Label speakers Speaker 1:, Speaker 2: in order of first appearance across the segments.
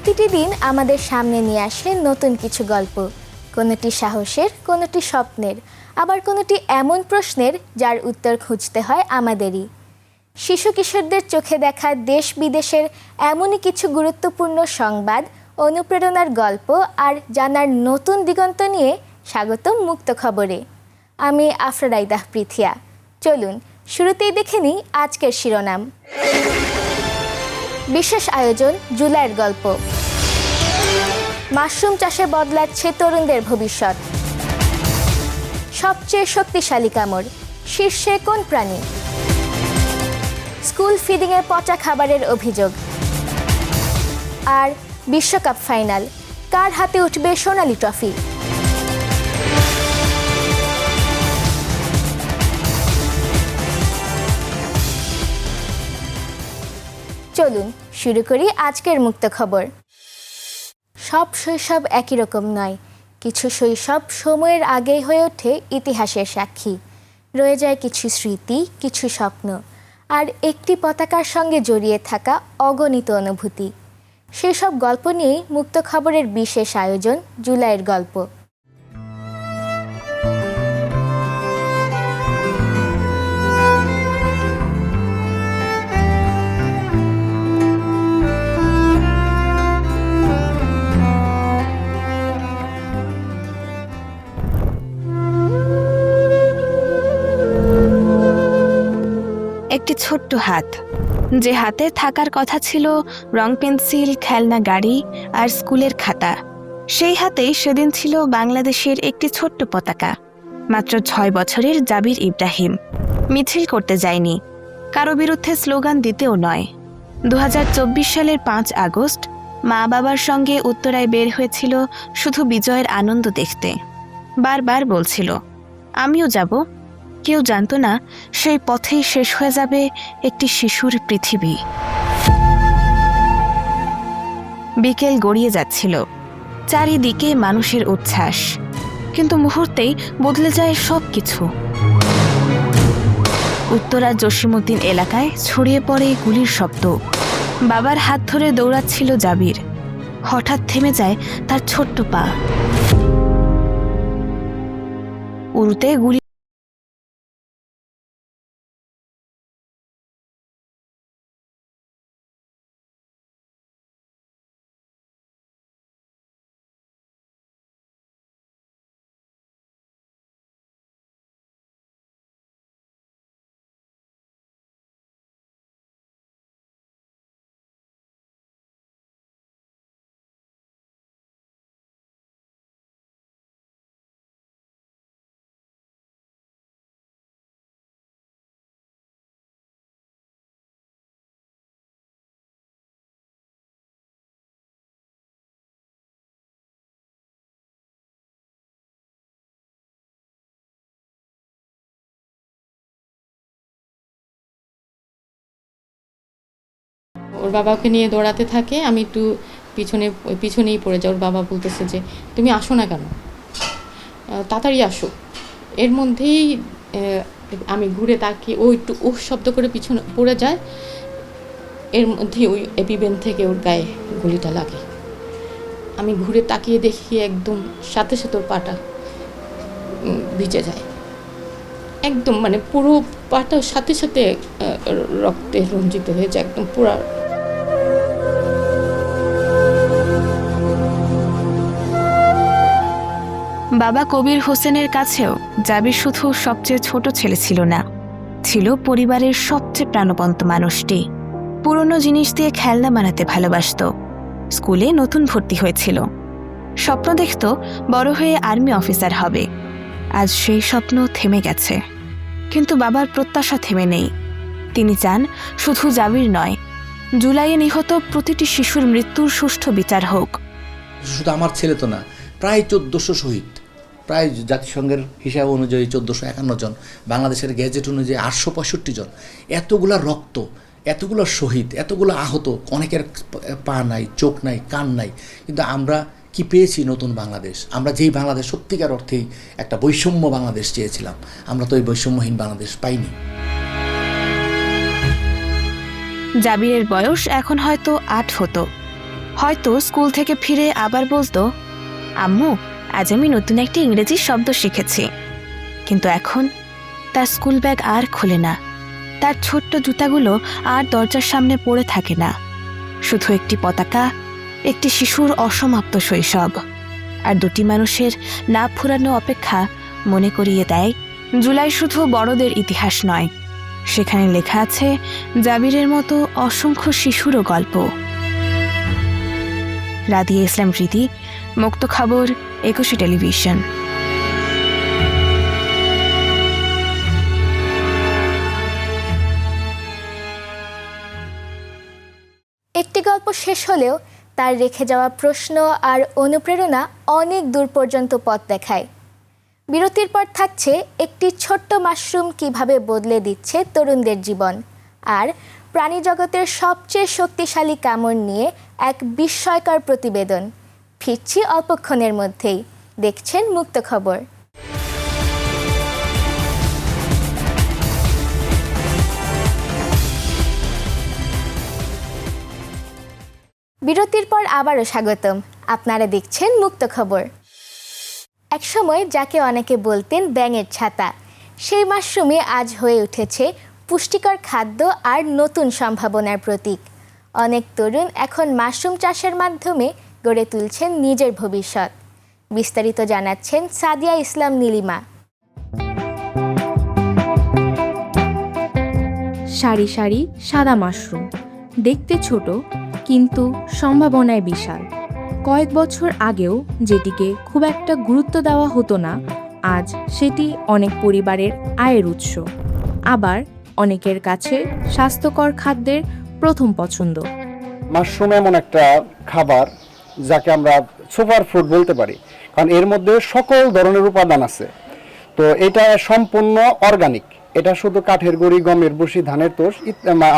Speaker 1: প্রতিটি দিন আমাদের সামনে নিয়ে আসে নতুন কিছু গল্প, কোনোটি সাহসের, কোনোটি স্বপ্নের, আবার কোনোটি এমন প্রশ্নের যার উত্তর খুঁজতে হয় আমাদেরই। শিশু কিশোরদের চোখে দেখা দেশ বিদেশের এমনই কিছু গুরুত্বপূর্ণ সংবাদ, অনুপ্রেরণার গল্প আর জানার নতুন দিগন্ত নিয়ে স্বাগতম মুক্ত খবরে। আমি আফরাইদাহ পৃথিয়া। চলুন শুরুতেই দেখে নিই আজকের শিরোনাম। বিশেষ আয়োজন জুলাইয়ের গল্প। মাশরুম চাষে বদলাচ্ছে তরুণদের ভবিষ্যৎ। সবচেয়ে শক্তিশালী কামড়, শীর্ষে কোন প্রাণী? স্কুল ফিডিংয়ে পচা খাবারের অভিযোগ। আর বিশ্বকাপ ফাইনাল, কার হাতে উঠবে সোনালী ট্রফি? চলুন শুরু করি আজকের মুক্ত খবর। সব শৈশব একই রকম নয়। কিছু শৈশব সময়ের আগেই হয়ে ওঠে ইতিহাসের সাক্ষী। রয়ে যায় কিছু স্মৃতি, কিছু স্বপ্ন, আর একটি পতাকার সঙ্গে জড়িয়ে থাকা অগণিত অনুভূতি। সেসব গল্প নিয়েই মুক্ত খবরের বিশেষ আয়োজন জুলাইয়ের গল্প।
Speaker 2: একটি ছোট্ট হাত, যে হাতে থাকার কথা ছিল রং পেন্সিল, খেলনা গাড়ি আর স্কুলের খাতা, সেই হাতেই সেদিন ছিল বাংলাদেশের একটি ছোট্ট পতাকা। মাত্র 6 বছরের জাবির ইব্রাহিম মিছিল করতে যায়নি, কারো বিরুদ্ধে স্লোগান দিতেও নয়। 2024 সালের 5 আগস্ট মা বাবার সঙ্গে উত্তরায় বের হয়েছিল শুধু বিজয়ের আনন্দ দেখতে। বারবার বলছিল, আমিও যাব। কেউ জানত না সেই পথেই শেষ হয়ে যাবে একটি শিশুর পৃথিবী। বিকেল গড়িয়ে যাচ্ছিল, চারিদিকে মানুষের উচ্ছ্বাস, কিন্তু মুহূর্তেই বদলে যায় সব কিছু। উত্তরা জসিমউদ্দিন এলাকায় ছড়িয়ে পড়ে গুলির শব্দ। বাবার হাত ধরে দৌড়াচ্ছিল জাবির। হঠাৎ থেমে যায় তার ছোট্ট পা। উরুতে গুলি।
Speaker 3: ওর বাবাকে নিয়ে দৌড়াতে থাকে, আমি একটু পিছনেই পড়ে যাই। ওর বাবা বলতেছে যে তুমি আসো না কেন, তাড়াতাড়ি আসো। এর মধ্যেই আমি ঘুরে তাকিয়ে ও একটু উহ শব্দ করে পিছনে পড়ে যায়। এর মধ্যেই ওই এপিবেন থেকে ওর গায়ে গুলিটা লাগে। আমি ঘুরে তাকিয়ে দেখি একদম সাথে সাথে ওর পাটা ভিজে যায়, একদম মানে পুরো পাটা সাথে সাথে রক্তে রঞ্জিত হয়ে যায়, একদম পুরো।
Speaker 2: বাবা কবির হোসেনের কাছেও জাবির শুধু সবচেয়ে ছোট ছেলে ছিল না, ছিল পরিবারের সবচেয়ে প্রাণবন্ত মানুষটি। পুরনো জিনিস দিয়ে খেলনা বানাতে ভালোবাসত। স্কুলে নতুন ভর্তি হয়েছিল, স্বপ্ন দেখত বড় হয়ে আর্মি অফিসার হবে। আজ সেই স্বপ্ন থেমে গেছে, কিন্তু বাবার প্রত্যাশা থেমে নেই। তিনি চান শুধু জাবির নয়, জুলাইয়ে নিহত প্রতিটি শিশুর মৃত্যুর সুষ্ঠু বিচার হোক।
Speaker 4: শুধু আমার ছেলে তো না, প্রায় 1400 শহীদ, প্রায় জাতিসংঘের হিসাব অনুযায়ী 1451 জন, বাংলাদেশের গ্যাজেট অনুযায়ী 865 জন। এতগুলা রক্ত, এতগুলো শহীদ, এতগুলো আহত, অনেকের পা নাই, চোখ নাই, কান নাই, কিন্তু আমরা কি পেয়েছি? নতুন বাংলাদেশ। আমরা যেই বাংলাদেশ সত্যিকার অর্থেই একটা বৈষম্য বাংলাদেশ চেয়েছিলাম, আমরা তো এই বৈষম্যহীন বাংলাদেশ পাইনি।
Speaker 2: জাবিরের বয়স এখন হয়তো 8 হতো, হয়তো স্কুল থেকে ফিরে আবার বলতো, আম্মু আজ আমি নতুন একটা ইংরেজি শব্দ শিখেছি। কিন্তু এখন তার স্কুল ব্যাগ আর খোলে না, তার ছোট্ট জুতাগুলো আর দরজার সামনে পড়ে থাকে না। শুধু একটি পতাকা, একটি শিশুর অসমাপ্ত শৈশব, আর দুটি মানুষের না ফুরানো অপেক্ষা মনে করিয়ে দেয় জুলাই শুধু বড়দের ইতিহাস নয়, সেখানে লেখা আছে জাবিরের মতো অসংখ্য শিশুরও গল্প। রাদিয়া ইসলাম রীতি, মুক্ত খবর, 21 টেলিভিশন।
Speaker 1: একটি গল্প শেষ হলেও তার রেখে যাওয়া প্রশ্ন আর অনুপ্রেরণা অনেক দূর পর্যন্ত পথ দেখায়। বিরতির পর থাকছে একটি ছোট্ট মাশরুম কিভাবে বদলে দিচ্ছে তরুণদের জীবন, আর প্রাণী জগতের সবচেয়ে শক্তিশালী কামড় নিয়ে এক বিস্ময়কর প্রতিবেদন। ফিরছি অল্পক্ষণের মধ্যেই, দেখছেন মুক্ত খবর। বিরতির পর আবারও স্বাগতম। আপনারা দেখছেন মুক্ত খবর। একসময় যাকে অনেকে বলতেন ব্যাঙের ছাতা, সেই মাশরুমই আজ হয়ে উঠেছে পুষ্টিকর খাদ্য আর নতুন সম্ভাবনার প্রতীক। অনেক তরুণ এখন মাশরুম চাষের মাধ্যমে গড়ে তুলছেন নিজের ভবিষ্যৎ। বিস্তারিত জানাচ্ছেন সাদিয়া ইসলাম নীলিমা।
Speaker 5: সারি সারি সাদা মাশরুম, দেখতে ছোট কিন্তু সম্ভাবনায় বিশাল। কয়েক বছর আগেও যেটিকে খুব একটা গুরুত্ব দেওয়া হতো না, আজ সেটি অনেক পরিবারের আয়ের উৎস, আবার অনেকের কাছে স্বাস্থ্যকর খাদ্যের প্রথম পছন্দ।
Speaker 6: মাশরুম এমন একটা খাবার যাকে আমরা সুপার ফুড বলতে পারি, কারণ এর মধ্যে সকল ধরনের উপাদান আছে। তো এটা সম্পূর্ণ অর্গানিক, এটা শুধু কাঠের গুঁড়ি, গমের ভুসি, ধানের তোষ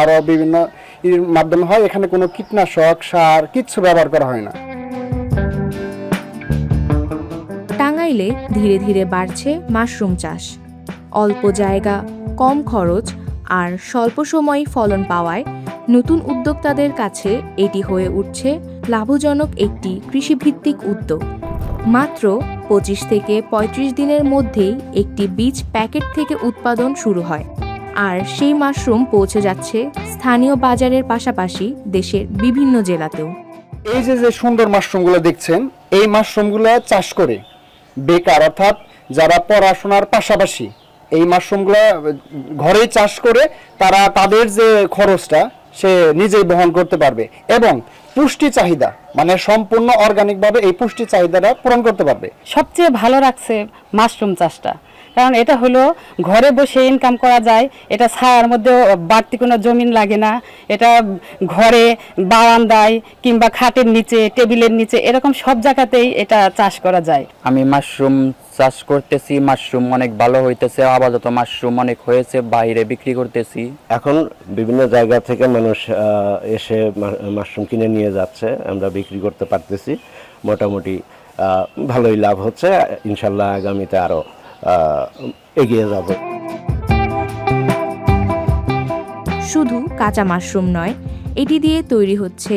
Speaker 6: আরও বিভিন্ন মাধ্যমে হয়। এখানে কোনো কীটনাশক, সার কিচ্ছু ব্যবহার করা হয় না।
Speaker 5: টাঙ্গাইলে ধীরে ধীরে বাড়ছে মাশরুম চাষ। অল্প জায়গা, কম খরচ আর স্বল্প সময়ে ফলন পাওয়ায় নতুন উদ্যোক্তাদের কাছে এটি হয়ে উঠছে লাভজনক একটি কৃষিভিত্তিক উদ্যোগ। মাত্র 25 থেকে 35 দিনের মধ্যেই একটি বীজ প্যাকেট থেকে উৎপাদন শুরু হয়, আর সেই মাশরুম পৌঁছে যাচ্ছে স্থানীয় বাজারের পাশাপাশি দেশের বিভিন্ন জেলাতেও।
Speaker 6: এই যে সুন্দর মাশরুমগুলো দেখছেন, এই মাশরুমগুলো চাষ করে বেকার, অর্থাৎ যারা পড়াশোনার পাশাপাশি এই মাশরুমগুলো ঘরেই চাষ করে তারা তাদের যে খরচটা সে নিজেই বহন করতে পারবে এবং পুষ্টি চাহিদা, মানে সম্পূর্ণ অর্গানিকভাবে এই পুষ্টি চাহিদাটা পূরণ করতে পারবে।
Speaker 7: সবচেয়ে ভালো রাখছে মাশরুম চাষটা, কারণ এটা হলো ঘরে বসে ইনকাম করা যায়। এটা ছায়ার মধ্যে বাড়তি কোনো জমিন লাগে না। এটা ঘরে, বারান্দায় কিংবা খাটের নিচে, টেবিলের নিচে, এরকম সব জায়গাতেই এটা চাষ করা যায়।
Speaker 8: আমি মাশরুম চাষ করতেছি, মাশরুম অনেক ভালো হইতেছে, আপাতত মাশরুম অনেক হয়েছে, বাইরে বিক্রি করতেছি।
Speaker 9: এখন বিভিন্ন জায়গা থেকে মানুষ এসে মাশরুম কিনে নিয়ে যাচ্ছে, আমরা বিক্রি করতে পারতেছি। মোটামুটি ভালোই লাভ হচ্ছে। ইনশাল্লাহ আগামীতে আরও এগিয়ে যাব।
Speaker 5: শুধু কাঁচা মাশরুম নয়, এটি দিয়ে তৈরি হচ্ছে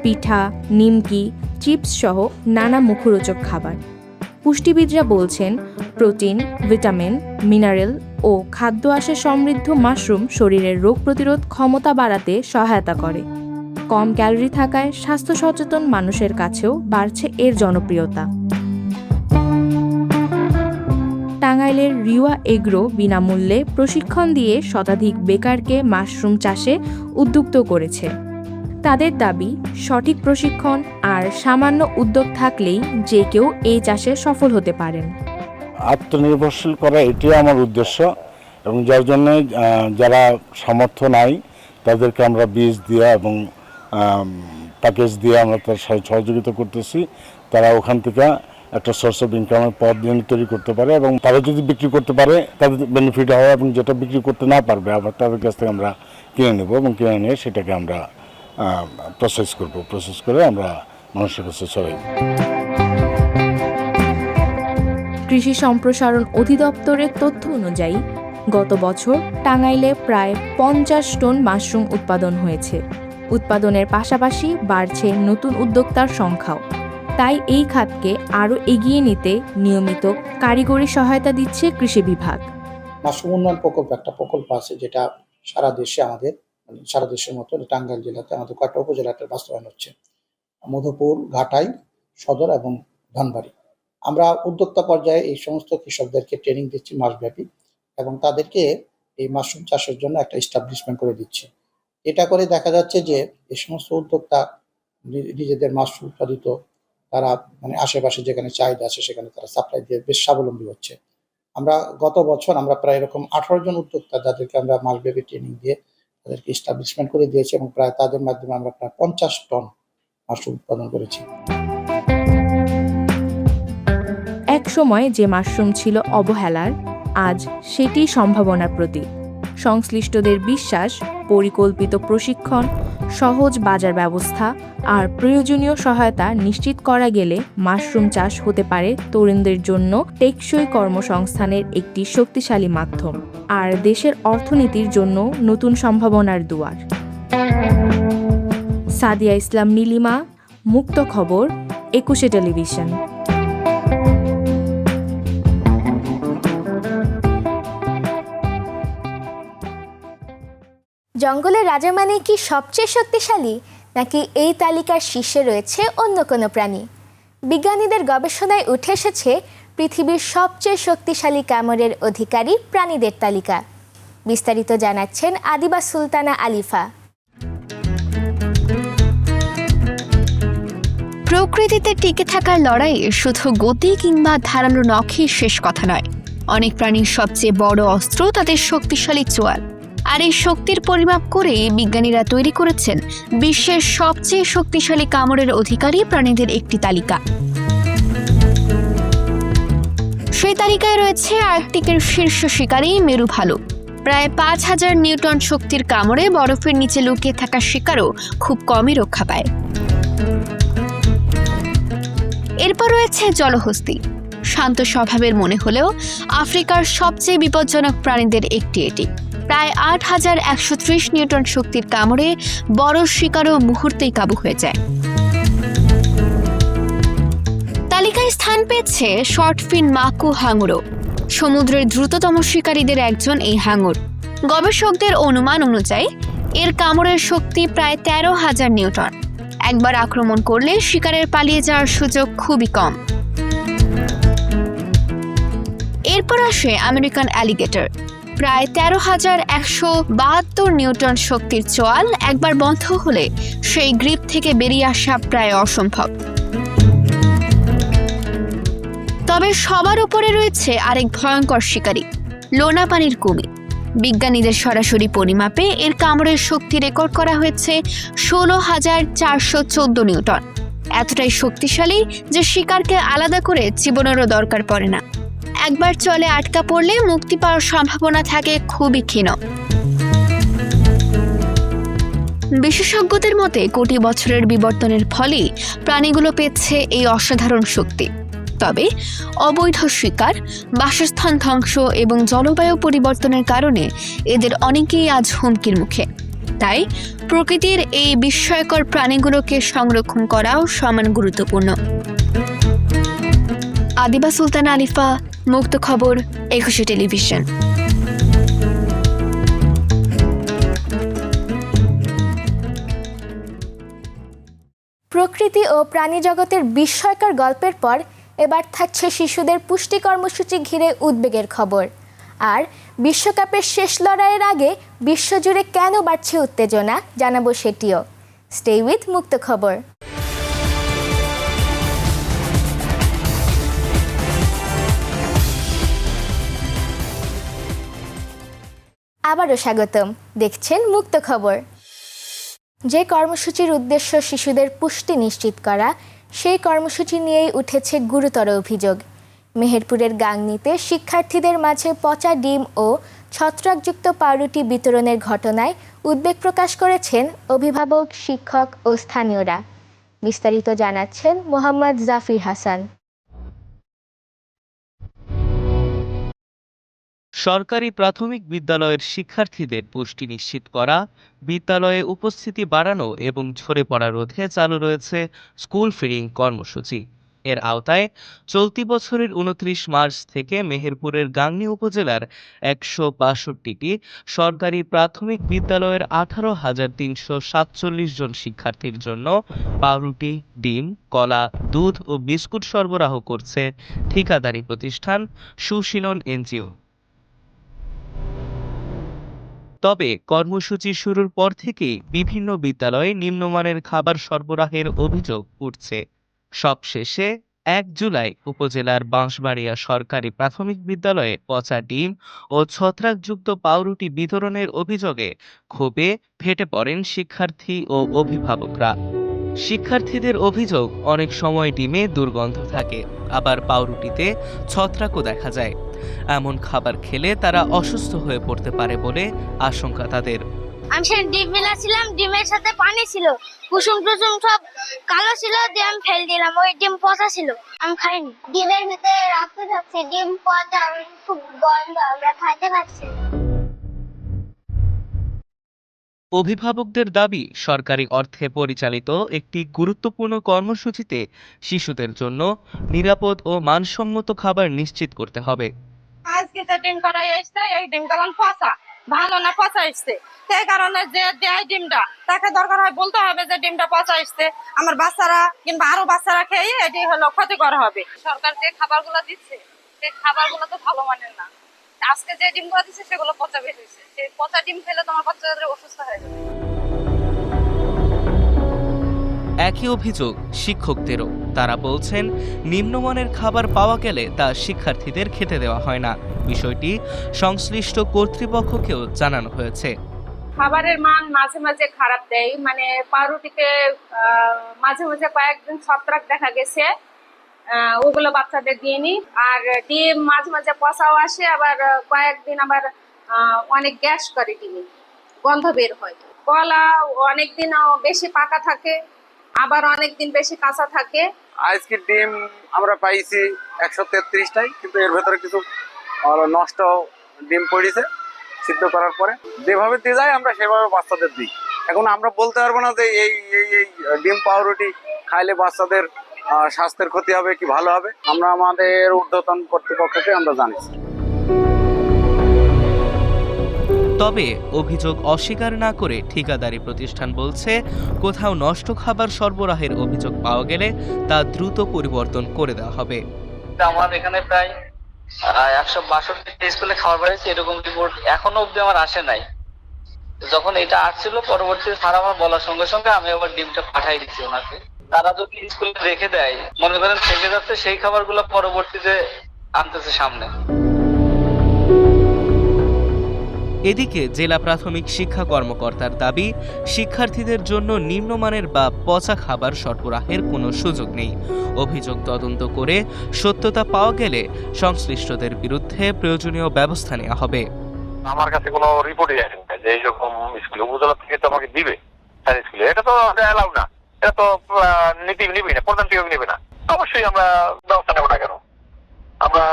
Speaker 5: পিঠা, নিমকি, চিপস সহ নানা মুখরোচক খাবার। পুষ্টিবিদরা বলছেন প্রোটিন, ভিটামিন, মিনারেল ও খাদ্য আঁশে সমৃদ্ধ মাশরুম শরীরের রোগ প্রতিরোধ ক্ষমতা বাড়াতে সহায়তা করে। কম ক্যালোরি থাকায় স্বাস্থ্য সচেতন মানুষের কাছেও বাড়ছে এর জনপ্রিয়তা। টাঙ্গাইলের রিওয়া এগ্রো বিনামূল্যে প্রশিক্ষণ দিয়ে শতাধিক বেকারকে মাশরুম চাষে উদ্যুক্ত করেছে। তাদের দাবি, সঠিক প্রশিক্ষণ আর সামান্য উদ্যোগ থাকলেই যে কেউ এই চাষে সফল হতে পারেন।
Speaker 9: আত্মনির্ভরশীল করা এটাই আমার উদ্দেশ্য, এবং যার জন্য যারা সামর্থ্য নাই তাদেরকে আমরা বীজ দিয়ে এবং প্যাকেজ দিয়ে আমরা তার সহযোগিতা করতেছি। তারা ওখান থেকে একটা সোর্স অফ ইনকামের পথ তৈরি করতে পারে, এবং তারা যদি বিক্রি করতে পারে তাদের বেনিফিট হয়, এবং যেটা বিক্রি করতে না পারবে আবার তাদের কাছ থেকে আমরা কিনে নেব, এবং কিনে নিয়ে সেটাকে আমরা প্রসেস করব। প্রসেস করে আমরা মানুষের কাছে ছড়াই।
Speaker 5: কৃষি সম্প্রসারণ অধিদপ্তরের তথ্য অনুযায়ী গত বছর টাঙ্গাইলে প্রায় 50 টন মাশরুম উৎপাদন হয়েছে। উৎপাদনের পাশাপাশি বাড়ছে নতুন উদ্যোক্তার সংখ্যাও। তাই এই খাতকে আরও এগিয়ে নিতে নিয়মিত কারিগরি সহায়তা দিচ্ছে কৃষি বিভাগ।
Speaker 10: মাশরুম উন্নয়ন প্রকল্প একটা প্রকল্প আছে, যেটা সারা দেশে আমাদের সারা দেশের মতো টাঙ্গাইল জেলাতে আমাদের কয়েকটা উপজেলাতে বাস্তবায়ন হচ্ছে, মধুপুর, ঘাটাই, সদর এবং ধনবাড়ি। আমরা উদ্যোক্তা পর্যায়ে এই সমস্ত কৃষকদেরকে ট্রেনিং দিচ্ছি মাসব্যাপী, এবং তাদেরকে এই মাশরুম চাষের জন্য একটা এস্টাবলিশমেন্ট করে দিচ্ছি। এটা করে দেখা যাচ্ছে যে এই সমস্ত উদ্যোক্তা নিজেদের মাশরুম উৎপাদিত তারা আশেপাশে যেখানে চাহিদা আছে সেখানে তারা সাপ্লাই দিয়ে বেশ স্বাবলম্বী হচ্ছে। আমরা গত বছর আমরা প্রায় এরকম 18 জন উদ্যোক্তা যাদেরকে আমরা মাসব্যাপী ট্রেনিং দিয়ে তাদেরকে এস্টাবলিশমেন্ট করে দিয়েছি, এবং প্রায় তাদের মাধ্যমে আমরা প্রায় 50 টন মাশরুম উৎপাদন করেছি।
Speaker 5: এক সময় যে মাশরুম ছিল অবহেলার, আজ সেটি সম্ভাবনার প্রতীক। সংশ্লিষ্টদের বিশ্বাস, পরিকল্পিত প্রশিক্ষণ, সহজ বাজার ব্যবস্থা আর প্রয়োজনীয় সহায়তা নিশ্চিত করা গেলে মাশরুম চাষ হতে পারে তরুণদের জন্য টেকসই কর্মসংস্থানের একটি শক্তিশালী মাধ্যম আর দেশের অর্থনীতির জন্য নতুন সম্ভাবনার দুয়ার। সাদিয়া ইসলাম নীলিমা, মুক্ত খবর, 21 টেলিভিশন।
Speaker 1: জঙ্গলের রাজা মানে কি সবচেয়ে শক্তিশালী, নাকি এই তালিকার শীর্ষে রয়েছে অন্য কোনো প্রাণী? বিজ্ঞানীদের গবেষণায় উঠে এসেছে পৃথিবীর সবচেয়ে শক্তিশালী কামড়ের অধিকারী প্রাণীদের তালিকা। বিস্তারিত জানাচ্ছেন আদিবা সুলতানা আলিফা।
Speaker 11: প্রকৃতিতে টিকে থাকার লড়াইয়ে শুধু গতি কিংবা ধারালো নখই শেষ কথা নয়। অনেক প্রাণীর সবচেয়ে বড় অস্ত্র তাদের শক্তিশালী চোয়াল। আর এই শক্তির পরিমাপ করে বিজ্ঞানীরা তৈরি করেছেন বিশ্বের সবচেয়ে শক্তিশালী কামড়ের অধিকারী প্রাণীদের একটি তালিকা। সেই তালিকায় রয়েছে আর্কটিকের শীর্ষ শিকারী মেরু ভালুক। প্রায় 5000 নিউটন শক্তির কামড়ে বরফের নিচে লুকিয়ে থাকা শিকারও খুব কমই রক্ষা পায়। এরপর রয়েছে জলহস্তী। শান্ত স্বভাবের মনে হলেও আফ্রিকার সবচেয়ে বিপজ্জনক প্রাণীদের একটি এটি। প্রায় 8130 নিউটন শক্তির কামড়ে বড় শিকারও মুহূর্তেই কাবু হয়ে যায়। তালিকায় স্থান পেয়েছে শর্টফিন মাকু হাঙরও। সমুদ্রের দ্রুততম শিকারীদের একজন এই হাঙর। গবেষকদের অনুমান অনুযায়ী এর কামড়ের শক্তি প্রায় 13,000 নিউটন। একবার আক্রমণ করলে শিকারের পালিয়ে যাওয়ার সুযোগ খুবই কম। এরপর আসে আমেরিকান অ্যালিগেটর। প্রায় 13,172 নিউটন শক্তির চোয়াল একবার বন্ধ হলে সেই গ্রিপ থেকে বেরিয়ে আসা প্রায় অসম্ভব। তবে সবার উপরে রয়েছে আরেক ভয়ঙ্কর শিকারী, লোনা পানির কুমির। বিজ্ঞানীদের সরাসরি পরিমাপে এর কামড়ের শক্তি রেকর্ড করা হয়েছে 16,414 নিউটন। এতটাই শক্তিশালী যে শিকারকে আলাদা করে চিবোনোরও দরকার পড়ে না। একবার চলে আটকা পড়লে মুক্তি পাওয়ার সম্ভাবনা থাকে খুবই ক্ষীণ। বিশেষজ্ঞদের মতে কোটি বছরের বিবর্তনের ফলেই প্রাণীগুলো পেয়েছে এই অসাধারণ শক্তি। তবে অবৈধ শিকার, বাসস্থান ধ্বংস এবং জলবায়ু পরিবর্তনের কারণে এদের অনেকেই আজ হুমকির মুখে। তাই প্রকৃতির এই বিস্ময়কর প্রাণীগুলোকে সংরক্ষণ করাও সমান গুরুত্বপূর্ণ। আদিবা সুলতানা আলিফা, মুক্ত খবর, 21 টেলিভিশন।
Speaker 1: প্রকৃতি ও প্রাণী জগতের বিস্ময়কর গল্পের পর এবার থাকছে শিশুদের পুষ্টি কর্মসূচি ঘিরে উদ্বেগের খবর। আর বিশ্বকাপের শেষ লড়াইয়ের আগে বিশ্বজুড়ে কেন বাড়ছে উত্তেজনা, জানাবো সেটিও। স্টে উইথ মুক্ত খবর। আবারও স্বাগতম, দেখছেন মুক্ত খবর। যে কর্মসূচির উদ্দেশ্য শিশুদের পুষ্টি নিশ্চিত করা, সেই কর্মসূচি নিয়েই উঠেছে গুরুতর অভিযোগ। মেহেরপুরের গাংনীতে শিক্ষার্থীদের মাঝে পচা ডিম ও ছত্রাকযুক্ত পাউরুটি বিতরণের ঘটনায় উদ্বেগ প্রকাশ করেছেন অভিভাবক, শিক্ষক ও স্থানীয়রা। বিস্তারিত জানাচ্ছেন মোহাম্মদ জাফির হাসান।
Speaker 12: সরকারি প্রাথমিক বিদ্যালয়ের শিক্ষার্থীদের পুষ্টি নিশ্চিত করা, বিদ্যালয়ে উপস্থিতি বাড়ানো এবং ঝরে পড়া রোধে চালু রয়েছে স্কুল ফিডিং কর্মসূচি। এর আওতায় চলতি বছরের ২৯ মার্চ থেকে মেহেরপুরের গাংনী উপজেলার ১৬২টি সরকারি প্রাথমিক বিদ্যালয়ের ১৮,৩৪৭ জন শিক্ষার্থীর জন্য পাউরুটি, ডিম, কলা, দুধ ও বিস্কুট সরবরাহ করছে ঠিকাদারি প্রতিষ্ঠান সুশীলন এনজিও। তবে কর্মসূচি শুরুর পর থেকেই বিভিন্ন বিদ্যালয়ে নিম্নমানের খাবার সরবরাহের অভিযোগ উঠছে। সবশেষে ১ জুলাই উপজেলার বাঁশবাড়িয়া সরকারি প্রাথমিক বিদ্যালয়ে পচা ডিম ও ছত্রাকযুক্ত পাউরুটি বিতরণের অভিযোগে ক্ষোভে ফেটে পড়েন শিক্ষার্থী ও অভিভাবকরা। শিক্ষার্থীদের অভিযোগ, অনেক সময় ডিমে দুর্গন্ধ থাকে, আবার পাউরুটিতে ছত্রাকও দেখা যায়। এমন খাবার খেলে তারা অসুস্থ হয়ে পড়তে পারে বলে আশঙ্কা তাদের।
Speaker 13: আমি সেদিন ডিম মিলাছিলাম, ডিমের সাথে পানি ছিল, কুসুম টুসুম সব কালো ছিল, দিয়ে আমি ফেল দিলাম, ওই ডিম পচা ছিল, আমি খাইনি। ডিমের ভিতরে রক্ত থাকছে, ডিম পচা, খুব গন্ধ, আমরা খাইতে পারছি।
Speaker 12: অভিভাবকদের দাবি, সরকারি অর্থে পরিচালিত একটি গুরুত্বপূর্ণ কর্মসূচিতে শিশুদের জন্য নিরাপদ ও মানসম্মত খাবার নিশ্চিত করতে হবে।
Speaker 14: আজকে যে ডিম করা এসছে, এই ডিম কারণ পচা, ভালো না পচা এসছে, সেই কারণে যে দেয় ডিমটা তাকে দরকার হয় বলতে হবে যে ডিমটা পচা এসছে, আমার বাচ্চারা কিংবা আরো বাচ্চারা খেয়ে এটি হলো ক্ষতিকর হবে। সরকার যে খাবারগুলো দিচ্ছে সেই খাবারগুলো তো ভালো মানের না। আজকে যে ডিমগুলো দিচ্ছে সেগুলো পচা বের হয়েছে, সেই পচা ডিম খেলে তোমার বাচ্চাদের অসুস্থ হয়ে যাবে।
Speaker 12: একই অভিযোগ শিক্ষকদেরও। তারা বলছেন, নিম্নমানের খাবার পাওয়া গেলে তা শিক্ষার্থীদের খেতে দেওয়া হয় না। বিষয়টি সংশ্লিষ্ট কর্তৃপক্ষকেও জানানো হয়েছে।
Speaker 14: খাবারের মান মাঝে মাঝে খারাপ দেয়, মানে পাউরুটিতে মাঝে মাঝে কয়েকদিন ছত্রাক দেখা গেছে, ওগুলো বাচ্চাদের দিইনি। আর ডিম মাঝে মাঝে পচাও আসে, আবার কয়েকদিন আবার অনেক গ্যাস করে, ডিমে গন্ধ বের হয়। কলা অনেকদিন বেশি পাকা থাকে, আবার অনেকদিন বেশি কাঁচা থাকে।
Speaker 15: আজকে ডিম আমরা পাইছি ১৩৩টাই, কিন্তু এর ভেতরে কিছু নষ্ট ডিম পড়েছে। সিদ্ধ করার পরে যেভাবে দিয়ে যায় আমরা সেভাবে বাচ্চাদের দিই। এখন আমরা বলতে পারবো না যে এই ডিম পাউরুটি খাইলে বাচ্চাদের স্বাস্থ্যের ক্ষতি হবে কি ভালো হবে। আমরা আমাদের ঊর্ধ্বতন কর্তৃপক্ষকে আমরা জানিয়েছি।
Speaker 12: তবে অভিযোগ অস্বীকার না করে ঠিকাদারি প্রতিষ্ঠান বলছে, কোথাও নষ্ট খাবার সরবরাহের অভিযোগ পাওয়া গেলে তা দ্রুত পরিবর্তন করে দেওয়া হবে।
Speaker 16: আমার এখানে প্রায় ১৬২টি স্কুলে খাবার বাড়িয়েছে, এরকম রিপোর্ট এখনো অব্দি আমার আসে নাই। যখন এটা আসছিল পরবর্তীতে স্যার আমার বলার সঙ্গে সঙ্গে আমি আবার ডিমটা পাঠাই দিচ্ছি ওনাকে। তারা যদি স্কুলে রেখে দেয়, মনে করেন থেকে যাচ্ছে, সেই খাবারগুলো পরবর্তীতে আনতেছে সামনে।
Speaker 12: এদিকে জেলা প্রাথমিক শিক্ষা কর্মকর্তার দাবি, শিক্ষার্থীদের জন্য নিম্নমানের বা পচা খাবার সরবরাহের কোনো সুযোগ নেই। অভিযোগ তদন্ত করে সত্যতা পাওয়া গেলে সংশ্লিষ্টদের বিরুদ্ধে প্রয়োজনীয় ব্যবস্থা নেওয়া হবে।
Speaker 17: আমার কাছে কোনো রিপোর্টই আসে না যে এইরকম স্কুলে উপজেলা থেকে তো আমাকে দিবে স্কুলে, এটা তো অ্যালাউ না, এটা তো নিবি না, প্রধান শিক্ষক নেবে না। অবশ্যই আমরা ব্যবস্থা নেবো না কেন, আমরা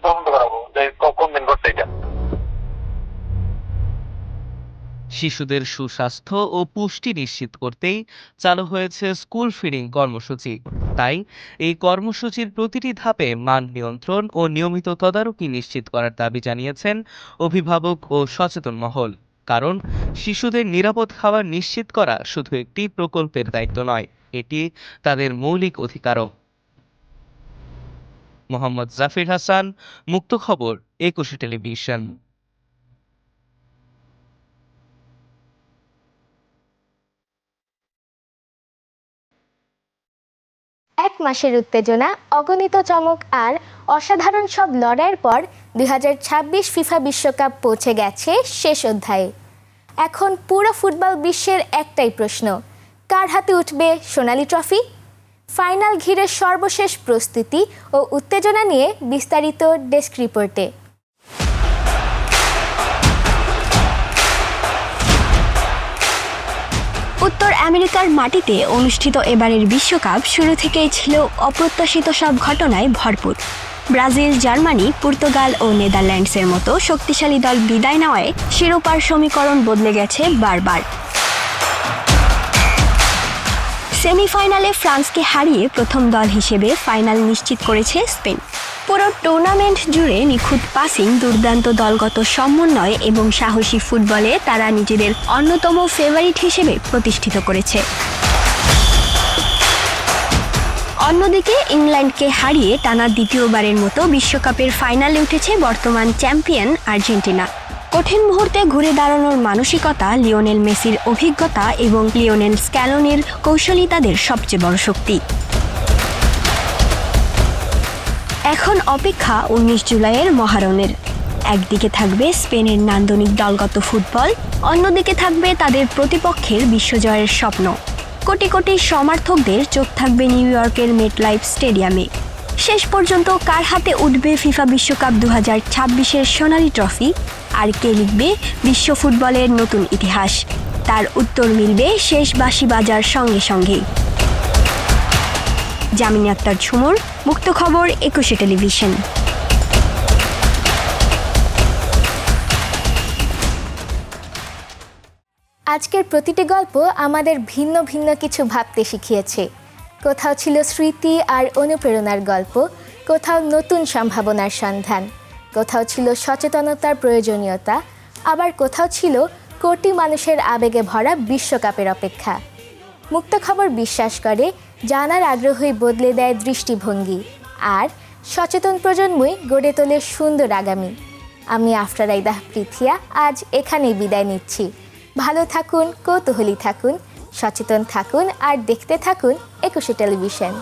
Speaker 17: তদন্ত করাবো যে কোন দিন ঘটছে এটা।
Speaker 12: শিশুদের সুস্বাস্থ্য ও পুষ্টি নিশ্চিত করতেই চালু হয়েছে স্কুল ফিডিং কর্মসূচি। তাই এই কর্মসূচির প্রতিটি ধাপে মান নিয়ন্ত্রণ ও নিয়মিত তদারকি নিশ্চিত করার দাবি জানিয়েছেন অভিভাবক ও সচেতন মহল। কারণ শিশুদের নিরাপদ খাবার নিশ্চিত করা শুধু একটি প্রকল্পের দায়িত্ব নয়, এটি তাদের মৌলিক অধিকারও। মোহাম্মদ জাফির হাসান, মুক্ত খবর, ২১ টেলিভিশন।
Speaker 1: এক মাসের উত্তেজনা, অগণিত চমক আর অসাধারণ সব লড়াইয়ের পর ২০২৬ ফিফা বিশ্বকাপ পৌঁছে গেছে শেষ অধ্যায়ে। এখন পুরো ফুটবল বিশ্বের একটাই প্রশ্ন, কার হাতে উঠবে সোনালী ট্রফি? ফাইনাল ঘিরে সর্বশেষ প্রস্তুতি ও উত্তেজনা নিয়ে বিস্তারিত ডেস্ক রিপোর্টে।
Speaker 18: উত্তর আমেরিকার মাটিতে অনুষ্ঠিত এবারের বিশ্বকাপ শুরু থেকেই ছিল অপ্রত্যাশিত সব ঘটনায় ভরপুর। ব্রাজিল, জার্মানি, পর্তুগাল ও নেদারল্যান্ডসের মতো শক্তিশালী দল বিদায় নেওয়ায় শিরোপার সমীকরণ বদলে গেছে বারবার। সেমিফাইনালে ফ্রান্সকে হারিয়ে প্রথম দল হিসেবে ফাইনাল নিশ্চিত করেছে স্পেন। পুরো টুর্নামেন্ট জুড়ে নিখুঁত পাসিং, দুর্দান্ত দলগত সমন্বয় এবং সাহসী ফুটবলে তারা নিজেদের অন্যতম ফেভারিট হিসেবে প্রতিষ্ঠিত করেছে। অন্যদিকে ইংল্যান্ডকে হারিয়ে টানা দ্বিতীয়বারের মতো বিশ্বকাপের ফাইনালে উঠেছে বর্তমান চ্যাম্পিয়ন আর্জেন্টিনা। কঠিন মুহূর্তে ঘুরে দাঁড়ানোর মানসিকতা, লিওনেল মেসির অভিজ্ঞতা এবং লিওনেল স্ক্যালোনির কৌশলই তাদের সবচেয়ে বড় শক্তি। এখন অপেক্ষা 19 জুলাইয়ের মহারণের। একদিকে থাকবে স্পেনের নান্দনিক দলগত ফুটবল, অন্যদিকে থাকবে তাদের প্রতিপক্ষের বিশ্বজয়ের স্বপ্ন। কোটি কোটি সমর্থকদের চোখ থাকবে নিউ ইয়র্কের মেটলাইফ স্টেডিয়ামে। শেষ পর্যন্ত কার হাতে উঠবে ফিফা বিশ্বকাপ 2026-এর সোনালী ট্রফি, আর কে লিখবে বিশ্ব ফুটবলের নতুন ইতিহাস, তার উত্তর মিলবে শেষ বাঁশি বাজার সঙ্গে সঙ্গেই। জামিনী আক্তার ঝুমুর, মুক্ত খবর, 21 টেলিভিশন।
Speaker 1: আজকের প্রতিটি গল্প আমাদের ভিন্ন ভিন্ন কিছু ভাবতে শিখিয়েছে। কোথাও ছিল স্মৃতি আর অনুপ্রেরণার গল্প, কোথাও নতুন সম্ভাবনার সন্ধান, কোথাও ছিল সচেতনতার প্রয়োজনীয়তা, আবার কোথাও ছিল কোটি মানুষের আবেগে ভরা বিশ্বকাপের অপেক্ষা। মুক্ত খবর বিশ্বাস করে জানার আগ্রহই বদলে দেয় দৃষ্টিভঙ্গি, আর সচেতন প্রজন্মই গড়ে তোলে সুন্দর আগামী। আমি আফরারাইদা পৃথিয়া আজ এখানেই বিদায় নিচ্ছি। ভালো থাকুন, কৌতূহলী থাকুন, সচেতন থাকুন আর দেখতে থাকুন 21 টেলিভিশন।